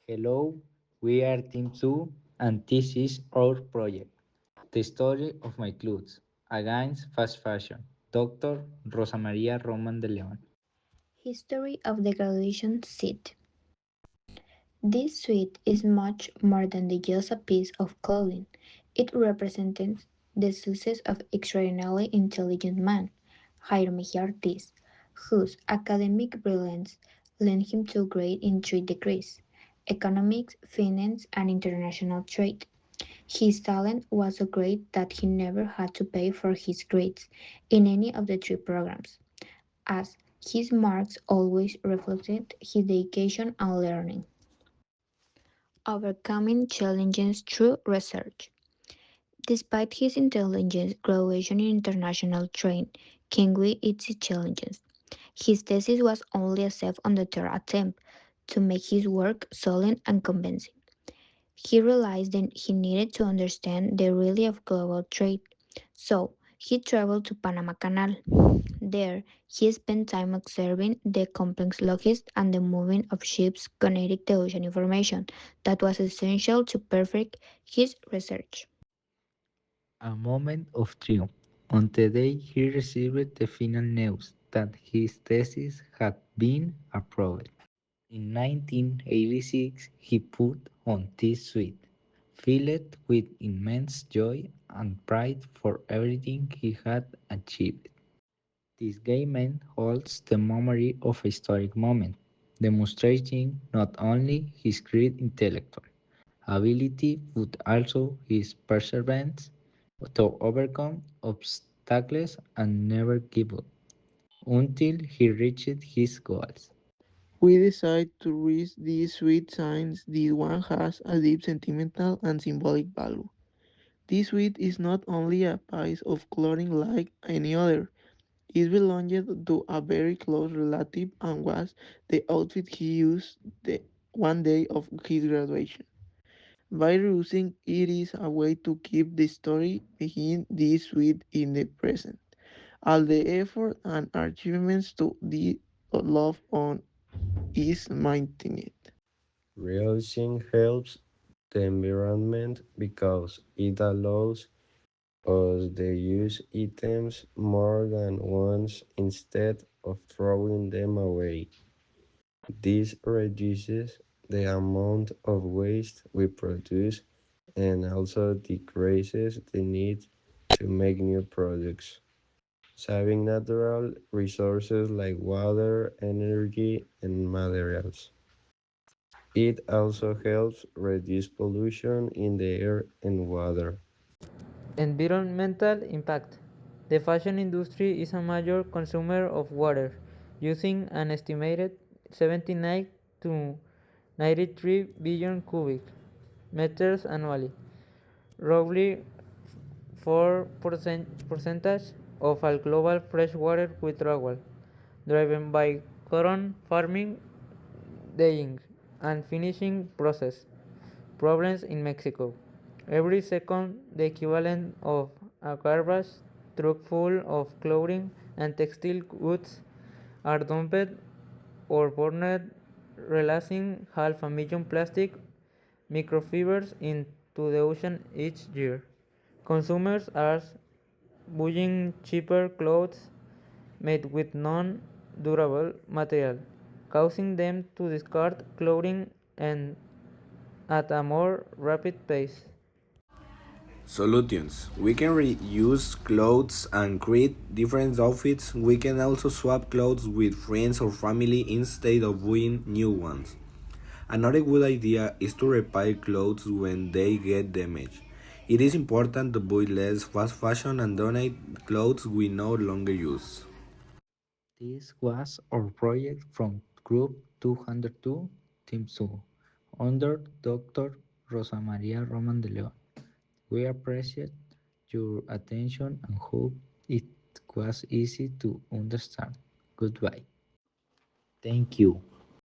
Hello, we are Team 2 and this is our project. The story of my clothes against fast fashion. Dr. Rosa Maria Roman de Leon. History of the graduation suit. This suit is much more than just a piece of clothing. It represents the success of extraordinarily intelligent man, Jairo Mejia Ortiz, whose academic brilliance led him to grade in three degrees: economics, finance, and international trade. His talent was so great that he never had to pay for his grades in any of the three programs, as his marks always reflected his dedication and learning. Overcoming challenges through research. Despite his intelligence, graduation in international trade came with its challenges. His thesis was only accepted on the third attempt to make his work solid and convincing. He realized that he needed to understand the reality of global trade, so he traveled to Panama Canal. There, he spent time observing the complex logistics and the moving of ships connecting the ocean information that was essential to perfect his research. A moment of triumph. On the day he received the final news that his thesis had been approved. In 1986, he put on this suit, filled with immense joy and pride for everything he had achieved. This game holds the memory of a historic moment, demonstrating not only his great intellectual ability but also his perseverance to overcome obstacles and never give up until he reached his goals. We decide to read these sweet signs. This one has a deep sentimental and symbolic value. This sweet is not only a piece of clothing like any other, it belonged to a very close relative and was the outfit he used the one day of his graduation. By reusing it is a way to keep the story behind this sweet in the present. All the effort and achievements to the love on is maintained. Reusing helps the environment because it allows us to use items more than once instead of throwing them away. This reduces the amount of waste we produce and also decreases the need to make new products. Saving natural resources like water, energy, and materials. It also helps reduce pollution in the air and water. Environmental impact. The fashion industry is a major consumer of water, using an estimated 79 to 93 billion cubic meters annually, roughly 4% of all global freshwater withdrawal, driven by cotton farming, dyeing, and finishing process problems in Mexico. Every second, the equivalent of a garbage truck full of clothing and textile goods are dumped or burned, releasing 500,000 plastic microfibers into the ocean each year. Consumers are buying cheaper clothes made with non-durable material, causing them to discard clothing and at a more rapid pace. Solutions. We can reuse clothes and create different outfits. We can also swap clothes with friends or family instead of buying new ones. Another good idea is to repair clothes when they get damaged. It is important to buy less fast fashion and donate clothes we no longer use. This was our project from Group 202, Team 2, under Dr. Rosa Maria Roman de Leon. We appreciate your attention and hope it was easy to understand. Goodbye. Thank you.